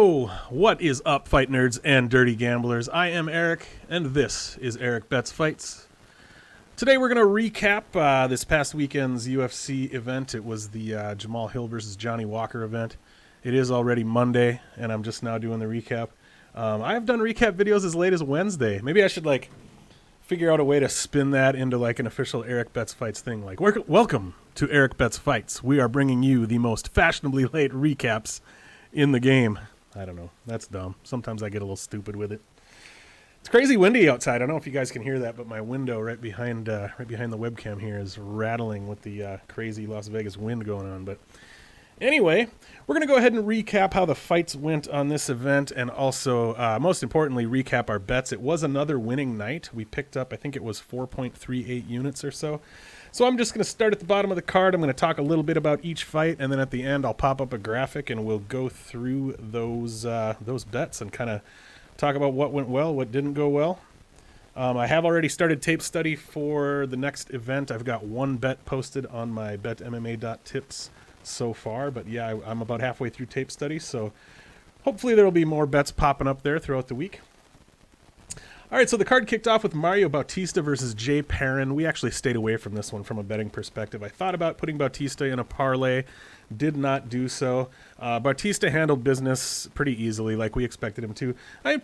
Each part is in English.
Yo, what is up, fight nerds and dirty gamblers? I am Erik, and this is Erik Bets Fights. Today we're going to recap this past weekend's UFC event. It was the Jamahal Hill versus Johnny Walker event. It is already Monday, and I'm just now doing the recap. I've done recap videos as late as Wednesday. Maybe I should figure out a way to spin that into an official Erik Bets Fights thing. Welcome to Erik Bets Fights. We are bringing you the most fashionably late recaps in the game. I don't know. That's dumb. Sometimes I get a little stupid with it. It's crazy windy outside. I don't know if you guys can hear that, but my window right behind the webcam here is rattling with the crazy Las Vegas wind going on. But anyway, we're going to go ahead and recap how the fights went on this event, and also, most importantly, recap our bets. It was another winning night. We picked up, I think it was 4.38 units or so. So I'm just going to start at the bottom of the card. I'm going to talk a little bit about each fight, and then at the end I'll pop up a graphic and we'll go through those bets and kind of talk about what went well, what didn't go well. I have already started tape study for the next event. I've got one bet posted on my betmma.tips so far, but yeah, I'm about halfway through tape study, so hopefully there will be more bets popping up there throughout the week. All right, so the card kicked off with Mario Bautista versus Jay Perrin. We actually stayed away from this one from a betting perspective. I thought about putting Bautista in a parlay, did not do so. Bautista handled business pretty easily, like we expected him to.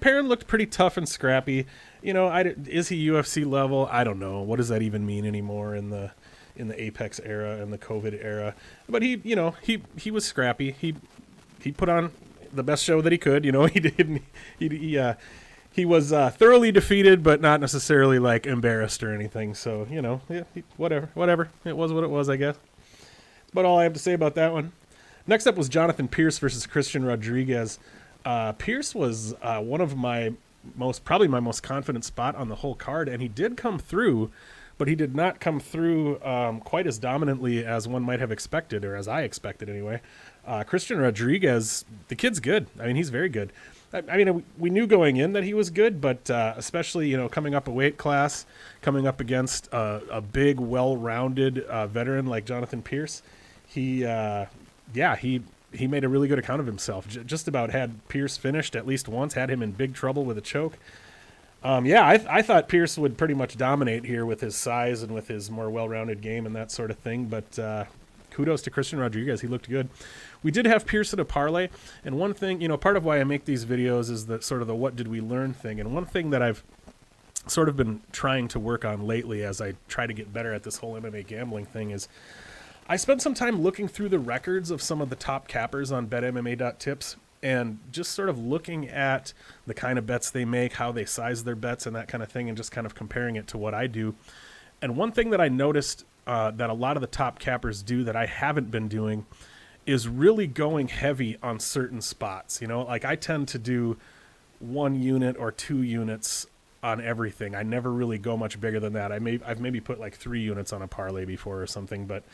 Perrin looked pretty tough and scrappy. You know, is he UFC level? I don't know. What does that even mean anymore in the Apex era and the COVID era? But he was scrappy. He put on the best show that he could. You know, He was thoroughly defeated, but not necessarily embarrassed or anything. So, whatever. It was what it was, I guess. That's about all I have to say about that one. Next up was Jonathan Pierce versus Christian Rodriguez. Pierce was one of probably my most confident spot on the whole card, and he did come through, but he did not come through quite as dominantly as one might have expected, or as I expected anyway. Christian Rodriguez, the kid's good. I mean, he's very good. I mean, we knew going in that he was good, but especially, coming up a weight class, coming up against a big, well-rounded veteran like Jonathan Pierce, he made a really good account of himself. Just about had Pierce finished at least once, had him in big trouble with a choke. I thought Pierce would pretty much dominate here with his size and with his more well-rounded game and that sort of thing, but kudos to Christian Rodriguez. He looked good. We did have Pierce in a parlay, and one thing, part of why I make these videos is the sort of the what did we learn thing, and one thing that I've sort of been trying to work on lately as I try to get better at this whole MMA gambling thing is I spent some time looking through the records of some of the top cappers on betmma.tips and just sort of looking at the kind of bets they make, how they size their bets and that kind of thing, and just kind of comparing it to what I do. And one thing that I noticed that a lot of the top cappers do that I haven't been doing is really going heavy on certain spots. I tend to do 1 unit or 2 units on everything. I never really go much bigger than that. I've maybe put 3 units on a parlay before or something, but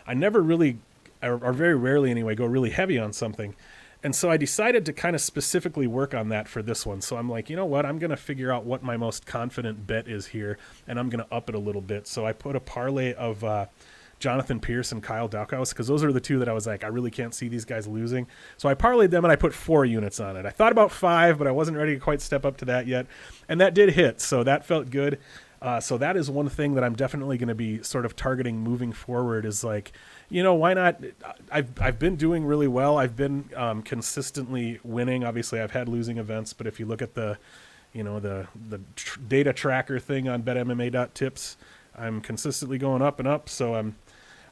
I never really, or very rarely anyway, go really heavy on something. And so I decided to kind of specifically work on that for this one. So I'm like, you know what? I'm going to figure out what my most confident bet is here, and I'm going to up it a little bit. So I put a parlay of Jonathan Pierce and Kyle Daukaus, because those are the two that I was like, I really can't see these guys losing. So I parlayed them, and I put 4 units on it. I thought about 5, but I wasn't ready to quite step up to that yet. And that did hit, so that felt good. So that is one thing that I'm definitely going to be sort of targeting moving forward is why not? I've been doing really well. I've been consistently winning. Obviously, I've had losing events, but if you look at the data tracker thing on betmma.tips, I'm consistently going up and up. So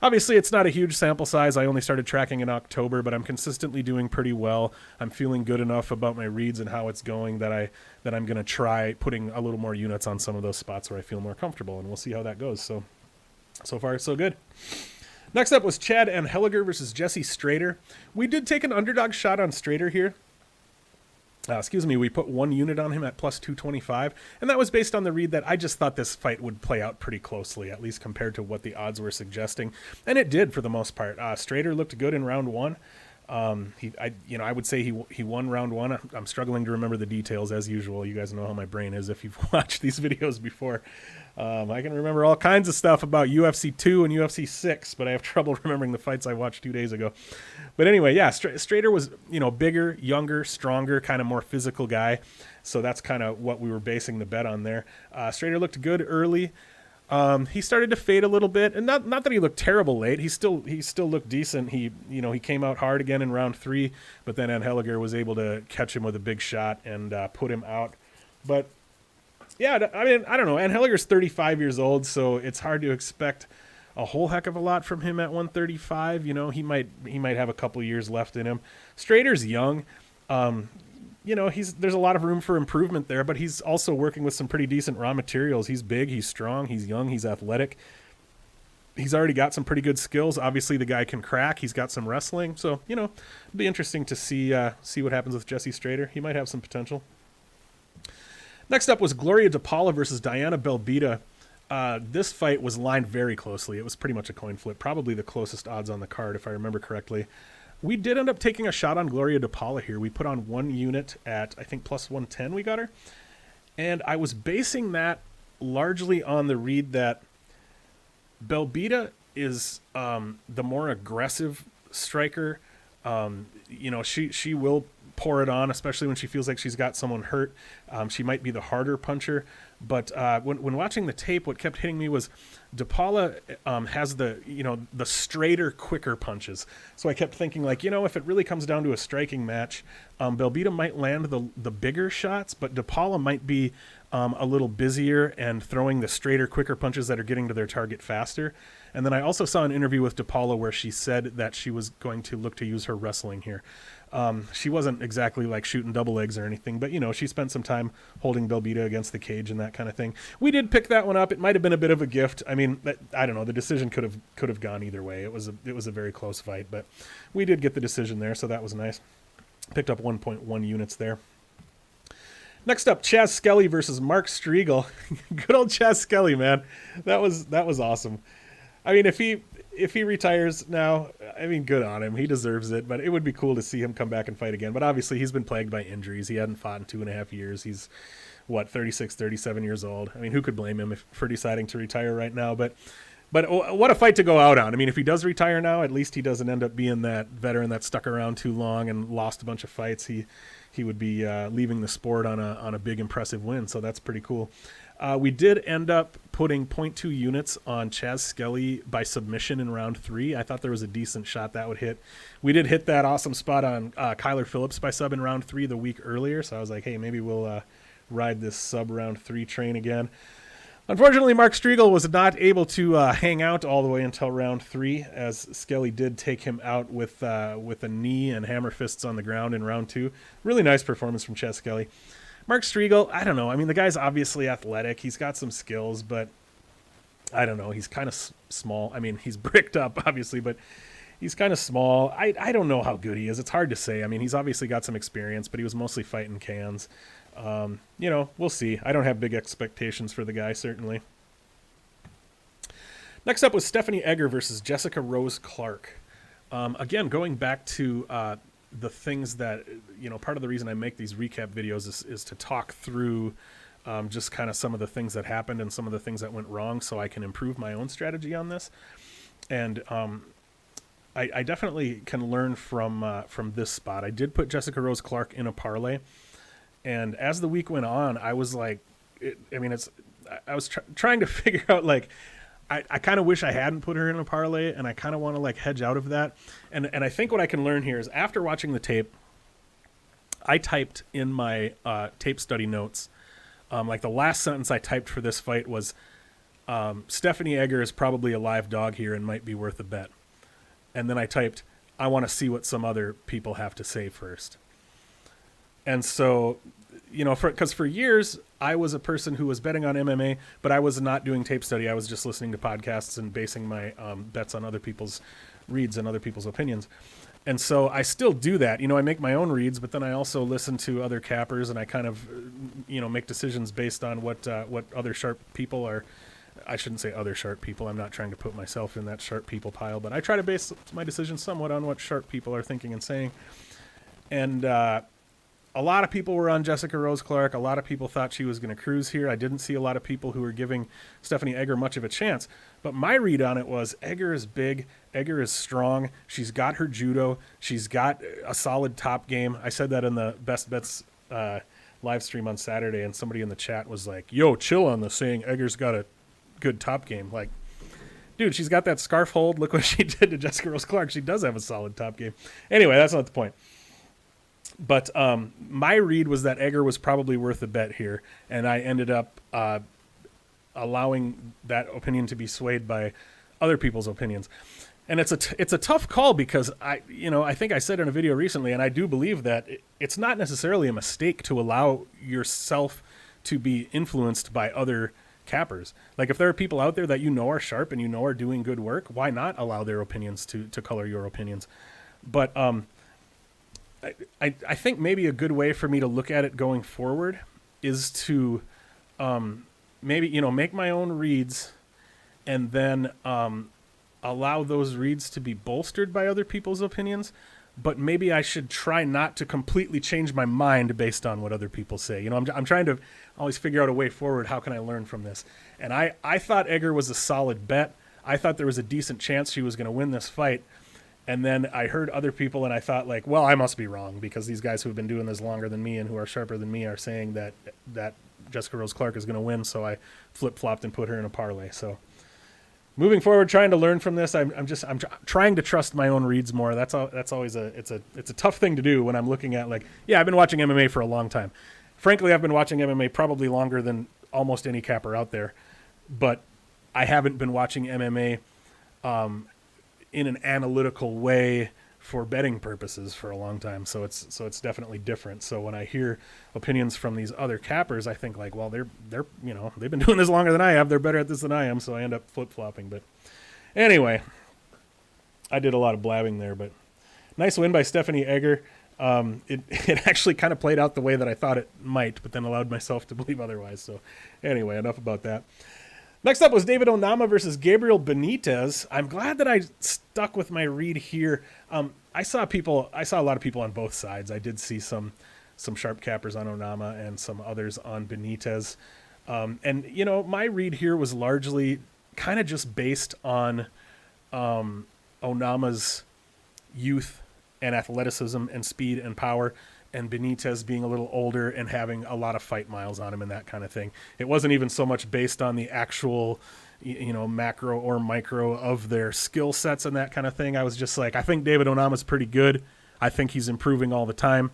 obviously, it's not a huge sample size. I only started tracking in October, but I'm consistently doing pretty well. I'm feeling good enough about my reads and how it's going that I'm going to try putting a little more units on some of those spots where I feel more comfortable, and we'll see how that goes. So far, so good. Next up was Chad and Heliger versus Jesse Straiter. We did take an underdog shot on Straiter here. We put 1 unit on him at plus 225, and that was based on the read that I just thought this fight would play out pretty closely, at least compared to what the odds were suggesting, and it did for the most part. Straiter looked good in round 1. I would say he won round 1. I'm struggling to remember the details as usual. You guys know how my brain is if you've watched these videos before. I can remember all kinds of stuff about UFC 2 and UFC 6, but I have trouble remembering the fights I watched 2 days ago. But anyway, yeah, Straiter was, bigger, younger, stronger, kind of more physical guy. So that's kind of what we were basing the bet on there. Straiter looked good early. He started to fade a little bit, and not that he looked terrible late. He still looked decent. He came out hard again in round 3, but then Heliger was able to catch him with a big shot and put him out. But yeah, I mean, I don't know. Heliger's 35 years old, so it's hard to expect a whole heck of a lot from him at 135. He might have a couple years left in him. Straiter's young. There's a lot of room for improvement there, but he's also working with some pretty decent raw materials. He's big, he's strong, he's young, he's athletic. He's already got some pretty good skills. Obviously, the guy can crack. He's got some wrestling. So, it'll be interesting to see what happens with Jesse Straiter. He might have some potential. Next up was Gloria DePaula versus Diana Belbita. This fight was lined very closely. It was pretty much a coin flip, probably the closest odds on the card, if I remember correctly. We did end up taking a shot on Gloria DePaula here. We put on 1 unit at, I think, plus 110 we got her. And I was basing that largely on the read that Belbita is the more aggressive striker. She will pour it on, especially when she feels like she's got someone hurt. She might be the harder puncher. But when watching the tape, what kept hitting me was DePaula has the straighter, quicker punches. So I kept thinking, if it really comes down to a striking match, Belbita might land the bigger shots, but DePaula might be a little busier and throwing the straighter, quicker punches that are getting to their target faster. And then I also saw an interview with DePaula where she said that she was going to look to use her wrestling here. She wasn't exactly like shooting double legs or anything, but she spent some time holding Belbita against the cage and that kind of thing. We did pick that one up. It might have been a bit of a gift. I mean, I don't know. The decision could have gone either way. It was a very close fight, but we did get the decision there, so that was nice. Picked up 1.1 units there. Next up, Chaz Skelly versus Mark Streagle. Good old Chaz Skelly, man. That was awesome. I mean, if he retires now, I mean, good on him. He deserves it, but it would be cool to see him come back and fight again. But obviously, he's been plagued by injuries. He hadn't fought in 2.5 years. He's, 36, 37 years old. I mean, who could blame him for deciding to retire right now? But what a fight to go out on. I mean, if he does retire now, at least he doesn't end up being that veteran that stuck around too long and lost a bunch of fights. He would be leaving the sport on a big, impressive win, so that's pretty cool. We did end up putting 0.2 units on Chaz Skelly by submission in round 3. I thought there was a decent shot that would hit. We did hit that awesome spot on Kyler Phillips by sub in round 3 the week earlier, so I was like, hey, maybe we'll ride this sub round 3 train again. Unfortunately, Mark Streagle was not able to hang out all the way until round 3, as Skelly did take him out with a knee and hammer fists on the ground in round 2. Really nice performance from Chaz Skelly. Mark Streagle, I don't know. I mean, the guy's obviously athletic. He's got some skills, but I don't know. He's kind of small. I mean, he's bricked up, obviously, but he's kind of small. I don't know how good he is. It's hard to say. I mean, he's obviously got some experience, but he was mostly fighting cans. We'll see. I don't have big expectations for the guy, certainly. Next up was Stephanie Egger versus Jessica Rose Clark. Again, going back to the things that, part of the reason I make these recap videos is to talk through just kind of some of the things that happened and some of the things that went wrong so I can improve my own strategy on this. And I definitely can learn from this spot. I did put Jessica Rose Clark in a parlay. And as the week went on, I was like, I was trying to figure out, I kind of wish I hadn't put her in a parlay, and I kind of want to hedge out of that. And I think what I can learn here is after watching the tape, I typed in my tape study notes, the last sentence I typed for this fight was, Stephanie Egger is probably a live dog here and might be worth a bet. And then I typed, I want to see what some other people have to say first. And so, because for years I was a person who was betting on MMA, but I was not doing tape study. I was just listening to podcasts and basing my bets on other people's reads and other people's opinions. And so I still do that. I make my own reads, but then I also listen to other cappers, and I kind of, make decisions based on what other sharp people are. I shouldn't say other sharp people. I'm not trying to put myself in that sharp people pile, but I try to base my decisions somewhat on what sharp people are thinking and saying. And a lot of people were on Jessica Rose Clark. A lot of people thought she was going to cruise here. I didn't see a lot of people who were giving Stephanie Egger much of a chance. But my read on it was Egger is big. Egger is strong. She's got her judo. She's got a solid top game. I said that in the Best Bets live stream on Saturday, and somebody in the chat was like, yo, chill on this, saying Egger's got a good top game. Like, dude, she's got that scarf hold. Look what she did to Jessica Rose Clark. She does have a solid top game. Anyway, that's not the point. But my read was that Egger was probably worth a bet here, and I ended up allowing that opinion to be swayed by other people's opinions. And it's a tough call because I think I said in a video recently, and I do believe that it's not necessarily a mistake to allow yourself to be influenced by other cappers. Like, if there are people out there that you know are sharp and you know are doing good work, why not allow their opinions to color your opinions? But I think maybe a good way for me to look at it going forward is to maybe, make my own reads and then allow those reads to be bolstered by other people's opinions. But maybe I should try not to completely change my mind based on what other people say. I'm trying to always figure out a way forward. How can I learn from this? And I thought Egger was a solid bet. I thought there was a decent chance she was going to win this fight. And then I heard other people, and I thought, like, well, I must be wrong because these guys who have been doing this longer than me and who are sharper than me are saying that Jessica Rose Clark is going to win. So I flip-flopped and put her in a parlay. So moving forward, trying to learn from this, I'm trying to trust my own reads more. That's always it's a tough thing to do when I'm looking at, like, yeah, I've been watching MMA for a long time. Frankly, I've been watching MMA probably longer than almost any capper out there, but I haven't been watching MMA in an analytical way for betting purposes for a long time. So it's definitely different. So when I hear opinions from these other cappers, I think, like, well, they've been doing this longer than I have. They're better at this than I am. So I end up flip-flopping. But anyway, I did a lot of blabbing there, but nice win by Stephanie Egger. It actually kind of played out the way that I thought it might, but then allowed myself to believe otherwise. So anyway, enough about that. Next up was David Onama versus Gabriel Benitez. I'm glad that I stuck with my read here. I saw a lot of people on both sides. I did see some sharp cappers on Onama and some others on Benitez. And my read here was largely kind of just based on Onama's youth and athleticism and speed and power, and Benitez being a little older and having a lot of fight miles on him and that kind of thing. It wasn't even so much based on the actual, macro or micro of their skill sets and that kind of thing. I was just like, I think David Onama's pretty good. I think he's improving all the time.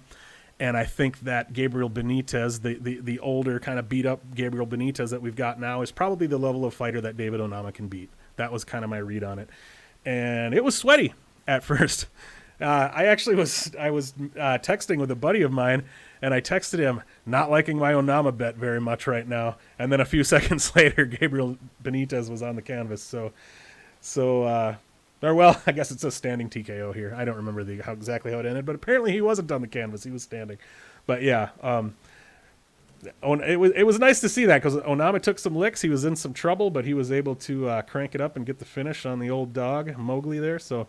And I think that Gabriel Benitez, the older kind of beat up Gabriel Benitez that we've got now, is probably the level of fighter that David Onama can beat. That was kind of my read on it. And it was sweaty at first. I was texting with a buddy of mine, and I texted him, not liking my Onama bet very much right now. And then a few seconds later, Gabriel Benitez was on the canvas. I guess it's a standing TKO here. I don't remember exactly how it ended, but apparently he wasn't on the canvas. He was standing. But yeah, it was nice to see that because Onama took some licks. He was in some trouble, but he was able to crank it up and get the finish on the old dog, Mowgli there. So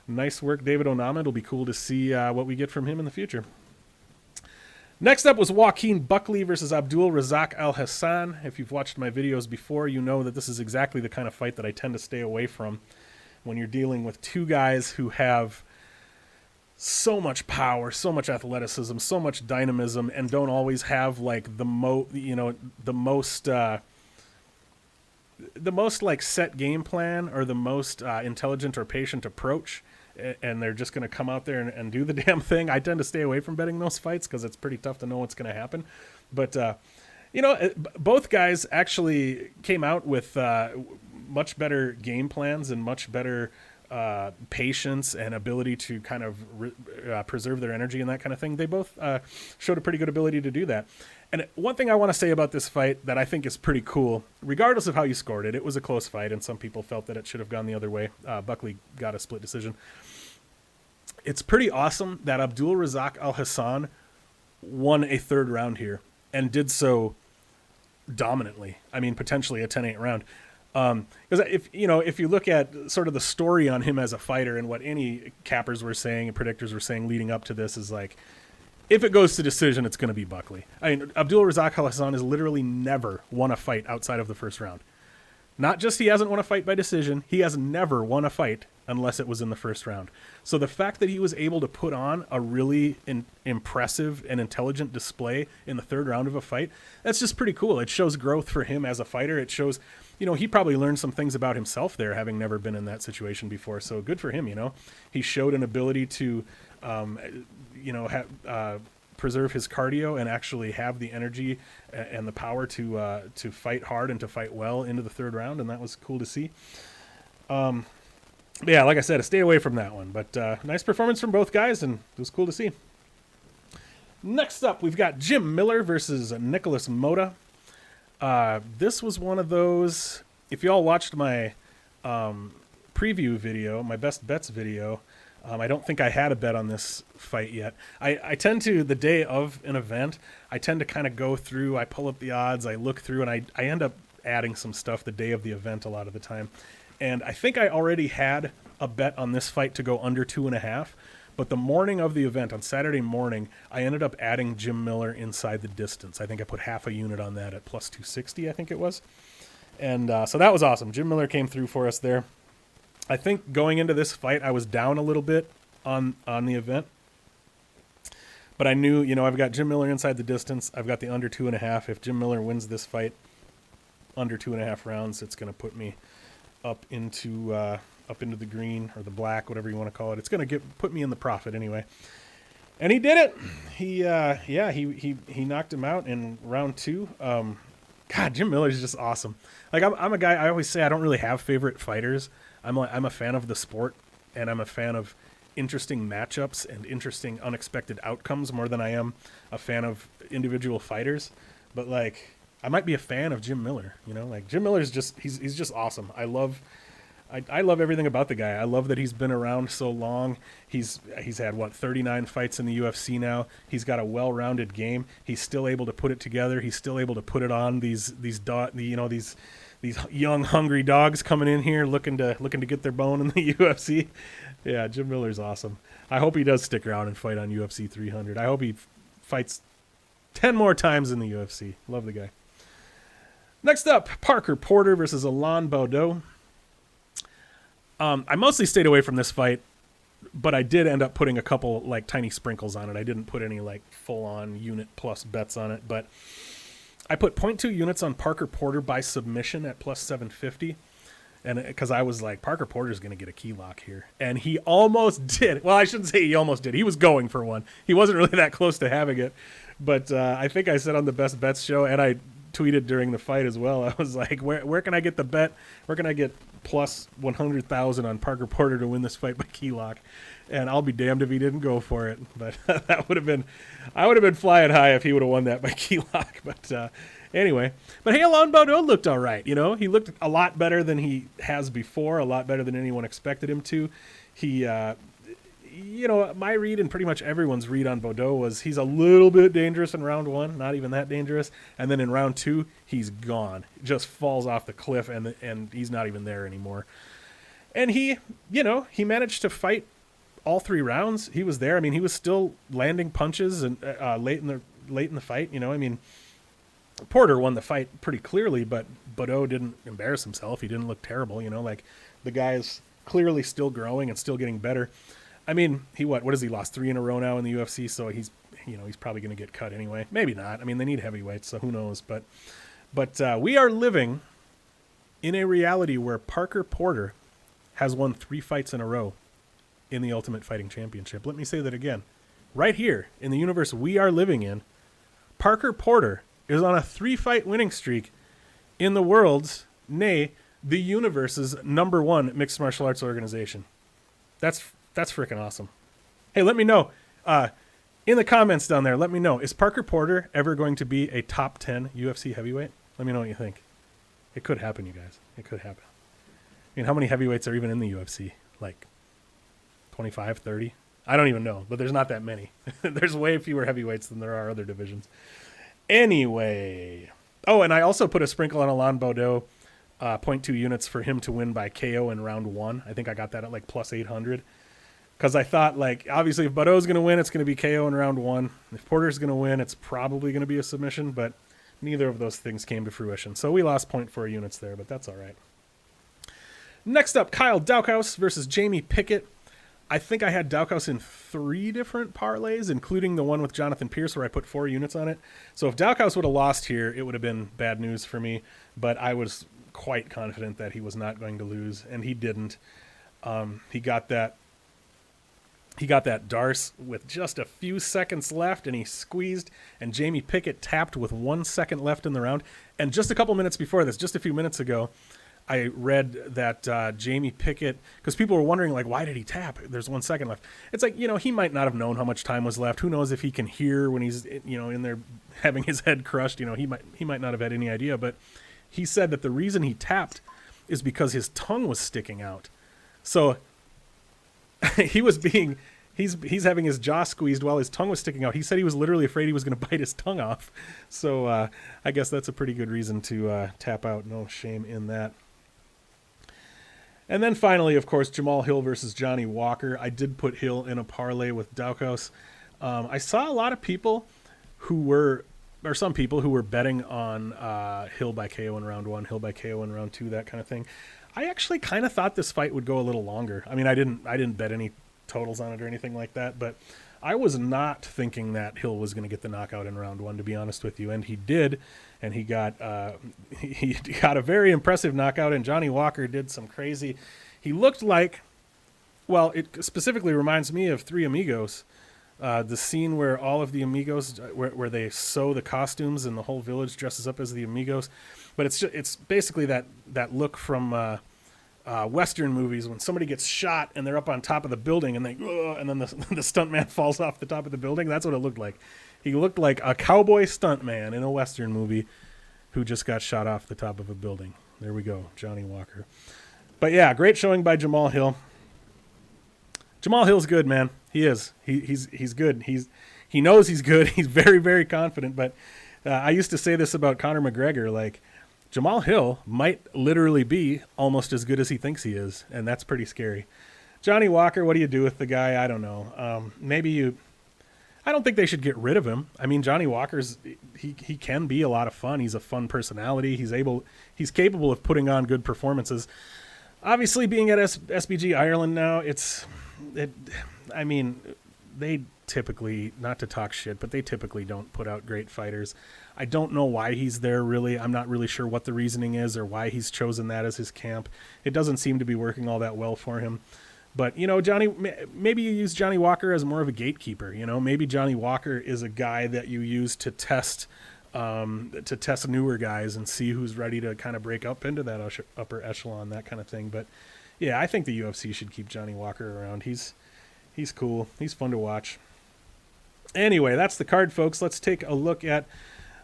nice work, David Onama. It'll be cool to see what we get from him in the future. Next up was Joaquin Buckley versus Abdul Razak Al Hassan. If you've watched my videos before, you know that this is exactly the kind of fight that I tend to stay away from when you're dealing with two guys who have so much power, so much athleticism, so much dynamism, and don't always have like the most like set game plan or the most intelligent or patient approach, and they're just going to come out there and do the damn thing. I tend to stay away from betting those fights because it's pretty tough to know what's going to happen. But both guys actually came out with much better game plans and much better patience and ability to kind of preserve their energy and that kind of thing. They both showed a pretty good ability to do that. And one thing I want to say about this fight that I think is pretty cool, regardless of how you scored it, it was a close fight, and some people felt that it should have gone the other way. Buckley got a split decision. It's pretty awesome that Abdul Razak Al Hassan won a third round here and did so dominantly. I mean, potentially a 10-8 round. Because if you look at sort of the story on him as a fighter and what any cappers were saying and predictors were saying leading up to this is like, if it goes to decision, it's going to be Buckley. I mean, Abdul Razak Hassan has literally never won a fight outside of the first round. Not just he hasn't won a fight by decision, he has never won a fight unless it was in the first round. So the fact that he was able to put on a really impressive and intelligent display in the third round of a fight, that's just pretty cool. It shows growth for him as a fighter. It shows, he probably learned some things about himself there, having never been in that situation before. So good for him, He showed an ability to, preserve his cardio and actually have the energy and the power to fight hard and to fight well into the third round, and that was cool to see. Yeah, like I said, I stayed away from that one, but nice performance from both guys, and it was cool to see. Next up, we've got Jim Miller versus Nicholas Moda. This was one of those, if y'all watched my preview video, my best bets video, I don't think I had a bet on this fight yet. I tend to, the day of an event, I tend to kind of go through, I pull up the odds, I look through, and I end up adding some stuff the day of the event a lot of the time. And I think I already had a bet on this fight to go under 2.5, but the morning of the event, on Saturday morning, I ended up adding Jim Miller inside the distance. I think I put half a unit on that at plus 260, I think it was. And so that was awesome. Jim Miller came through for us there. I think going into this fight, I was down a little bit on the event. But I knew, I've got Jim Miller inside the distance. I've got the under 2.5. If Jim Miller wins this fight under 2.5 rounds, it's going to put me up into the green or the black, whatever you want to call it. It's going to put me in the profit anyway. And he did it. He knocked him out in round 2. God, Jim Miller is just awesome. Like I'm a guy, I always say I don't really have favorite fighters. I'm a fan of the sport, and I'm a fan of interesting matchups and interesting unexpected outcomes more than I am a fan of individual fighters. But like, I might be a fan of Jim Miller, like Jim Miller is just, he's just awesome. I love everything about the guy. I love that he's been around so long. He's had 39 fights in the UFC now. He's got a well-rounded game. He's still able to put it together. He's still able to put it on these young hungry dogs coming in here looking to get their bone in the UFC. Yeah, Jim Miller's awesome. I hope he does stick around and fight on UFC 300. I hope he fights 10 more times in the UFC. Love the guy. Next up, Parker Porter versus Elon Beaudo. I mostly stayed away from this fight, but I did end up putting a couple like tiny sprinkles on it. I didn't put any like full-on unit plus bets on it, but I put 0.2 units on Parker Porter by submission at plus 750. And because I was like, Parker Porter's going to get a key lock here. And he almost did. Well, I shouldn't say he almost did. He was going for one. He wasn't really that close to having it. But I think I said on the Best Bets show, and I tweeted during the fight as well, I was like, where can I get the bet? Where can I get plus 100,000 on Parker Porter to win this fight by key lock? And I'll be damned if he didn't go for it. But I would have been flying high if he would have won that by key lock. But anyway, but hey, Elon Beaudo looked all right. He looked a lot better than he has before, a lot better than anyone expected him to. He, my read and pretty much everyone's read on Beaudo was he's a little bit dangerous in round 1, not even that dangerous. And then in round 2, he's gone. Just falls off the cliff and he's not even there anymore. And he managed to fight all 3 rounds. He was there. I mean, he was still landing punches and late in the fight. Porter won the fight pretty clearly, but Beaudo didn't embarrass himself. He didn't look terrible. Like the guy is clearly still growing and still getting better. I mean, what has he lost 3 in a row now in the UFC? So he's probably going to get cut anyway. Maybe not. I mean, they need heavyweights, so who knows? But we are living in a reality where Parker Porter has won 3 fights in a row in the Ultimate Fighting Championship. Let me say that again. Right here in the universe we are living in, Parker Porter is on a 3-fight winning streak in the world's, nay, the universe's #1 mixed martial arts organization. That's freaking awesome. Hey, let me know in the comments down there. Let me know, is Parker Porter ever going to be a top 10 UFC heavyweight? Let me know what you think. It could happen, you guys. It could happen. I mean, how many heavyweights are even in the UFC? Like 25, 30? I don't even know, but there's not that many. There's way fewer heavyweights than there are other divisions. Anyway. Oh, and I also put a sprinkle on Elon Beaudo, 0.2 units for him to win by KO in round 1. I think I got that at like plus 800. Because I thought, like, obviously if Beaudo's going to win, it's going to be KO in round 1. If Porter's going to win, it's probably going to be a submission, but neither of those things came to fruition. So we lost 0.4 units there, but that's all right. Next up, Kyle Daukaus versus Jamie Pickett. I think I had Daukaus in 3 different parlays, including the one with Jonathan Pierce where I put 4 units on it. So if Daukaus would have lost here, it would have been bad news for me, but I was quite confident that he was not going to lose, and he didn't. He got that Darce with just a few seconds left, and he squeezed, and Jamie Pickett tapped with 1 second left in the round. And just a couple minutes before this, just a few minutes ago, I read that Jamie Pickett, because people were wondering, like, why did he tap? There's 1 second left. It's like, he might not have known how much time was left. Who knows if he can hear when he's, in there having his head crushed. He might not have had any idea. But he said that the reason he tapped is because his tongue was sticking out. So he's having his jaw squeezed while his tongue was sticking out. He said he was literally afraid he was going to bite his tongue off. So I guess that's a pretty good reason to tap out. No shame in that. And then finally, of course, Jamahal Hill versus Johnny Walker. I did put Hill in a parlay with Daukaus. I saw a lot of people some people who were betting on Hill by KO in round 1, Hill by KO in round 2, that kind of thing. I actually kind of thought this fight would go a little longer. I mean, I didn't bet any totals on it or anything like that, but I was not thinking that Hill was going to get the knockout in round 1, to be honest with you, and he did, and he got a very impressive knockout, and Johnny Walker did some crazy. He looked like, well, it specifically reminds me of Three Amigos, the scene where all of the Amigos, where they sew the costumes and the whole village dresses up as the Amigos, but it's basically that look from Western movies when somebody gets shot and they're up on top of the building and then the stuntman falls off the top of the building. That's what it looked like. He looked like a cowboy stuntman in a Western movie who just got shot off the top of a building. There we go, Johnny Walker. But yeah, great showing by Jamahal Hill. Jamahal Hill's good, man. He is. He's good. He knows he's good. He's very, very confident. But I used to say this about Conor McGregor, like, Jamahal Hill might literally be almost as good as he thinks he is, and that's pretty scary. Johnny Walker, what do you do with the guy? I don't know. I don't think they should get rid of him. I mean, Johnny Walker's he can be a lot of fun. He's a fun personality. He's capable of putting on good performances. Obviously, being at SBG Ireland now, they typically, not to talk shit, but they typically don't put out great fighters. I don't know why he's there, really. I'm not really sure what the reasoning is or why he's chosen that as his camp. It doesn't seem to be working all that well for him. But, maybe you use Johnny Walker as more of a gatekeeper. Maybe Johnny Walker is a guy that you use to test newer guys and see who's ready to kind of break up into that upper echelon, that kind of thing. But, yeah, I think the UFC should keep Johnny Walker around. He's cool. He's fun to watch. Anyway, that's the card, folks. Let's take a look at...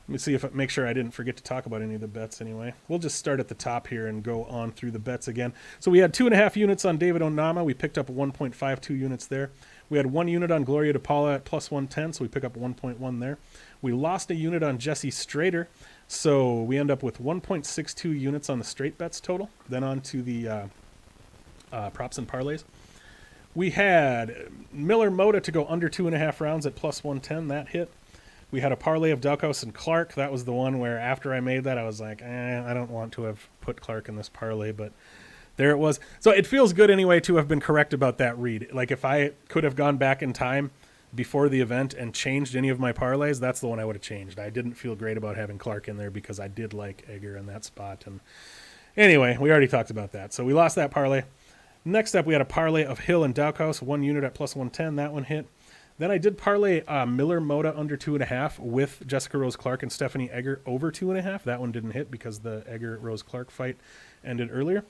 Let me see make sure I didn't forget to talk about any of the bets anyway. We'll just start at the top here and go on through the bets again. So we had 2.5 units on David Onama. We picked up 1.52 units there. We had 1 unit on Gloria DePaula at plus 110, so we pick up 1.1 there. We lost a unit on Jesse Straiter, so we end up with 1.62 units on the straight bets total. Then on to the props and parlays. We had Miller Moda to go under 2.5 rounds at plus 110. That hit. We had a parlay of Daukaus and Clark. That was the one where after I made that, I was like, I don't want to have put Clark in this parlay, but there it was. So it feels good anyway to have been correct about that read. Like if I could have gone back in time before the event and changed any of my parlays, that's the one I would have changed. I didn't feel great about having Clark in there because I did like Egger in that spot. And anyway, we already talked about that. So we lost that parlay. Next up, we had a parlay of Hill and Daukaus, 1 unit at plus 110. That one hit. Then I did parlay Miller Moda under 2.5 with Jessica Rose Clark and Stephanie Egger over 2.5. That one didn't hit because the Egger Rose Clark fight ended earlier.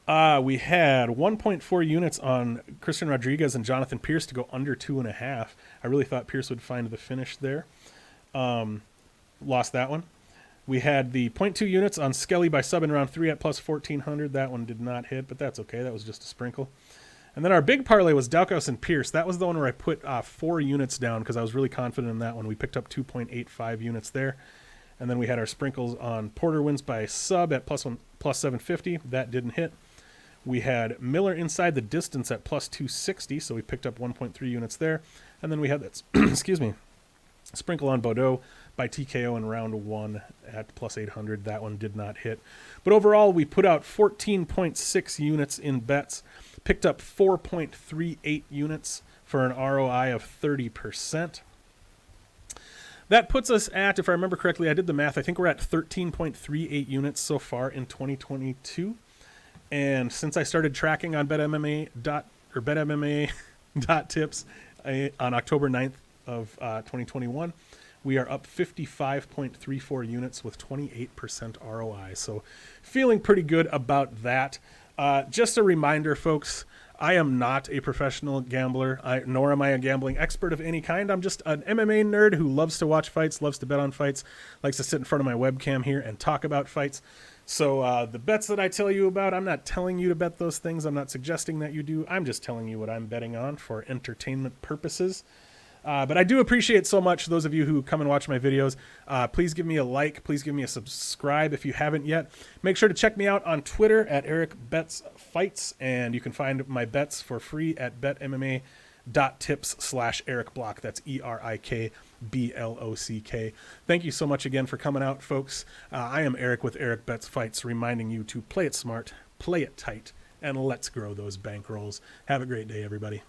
We had 1.4 units on Christian Rodriguez and Jonathan Pierce to go under 2.5. I really thought Pierce would find the finish there. Lost that one. We had the 0.2 units on Skelly by sub in round 3 at plus 1,400. That one did not hit, but that's okay. That was just a sprinkle. And then our big parlay was Daukaus and Pierce. That was the one where I put 4 units down because I was really confident in that one. We picked up 2.85 units there. And then we had our sprinkles on Porter wins by sub at plus 750. That didn't hit. We had Miller inside the distance at plus 260, so we picked up 1.3 units there. And then we had that, excuse me, sprinkle on Beaudo by TKO in round 1 at plus 800. That one did not hit. But overall, we put out 14.6 units in bets, picked up 4.38 units for an ROI of 30%. That puts us at, if I remember correctly, I did the math, I think we're at 13.38 units so far in 2022. And since I started tracking on BetMMA.tips on October 9th of 2021, we are up 55.34 units with 28% ROI. So feeling pretty good about that. Just a reminder, folks, I am not a professional gambler, nor am I a gambling expert of any kind. I'm just an MMA nerd who loves to watch fights, loves to bet on fights, likes to sit in front of my webcam here and talk about fights. So the bets that I tell you about, I'm not telling you to bet those things. I'm not suggesting that you do. I'm just telling you what I'm betting on for entertainment purposes. But I do appreciate so much those of you who come and watch my videos. Please give me a like. Please give me a subscribe if you haven't yet. Make sure to check me out on Twitter at erikbetsfights, and you can find my bets for free at betmma.tips/erikblock. That's ERIKBLOCK. Thank you so much again for coming out, folks. I am Erik with Erik Bets Fights, reminding you to play it smart, play it tight, and let's grow those bankrolls. Have a great day, everybody.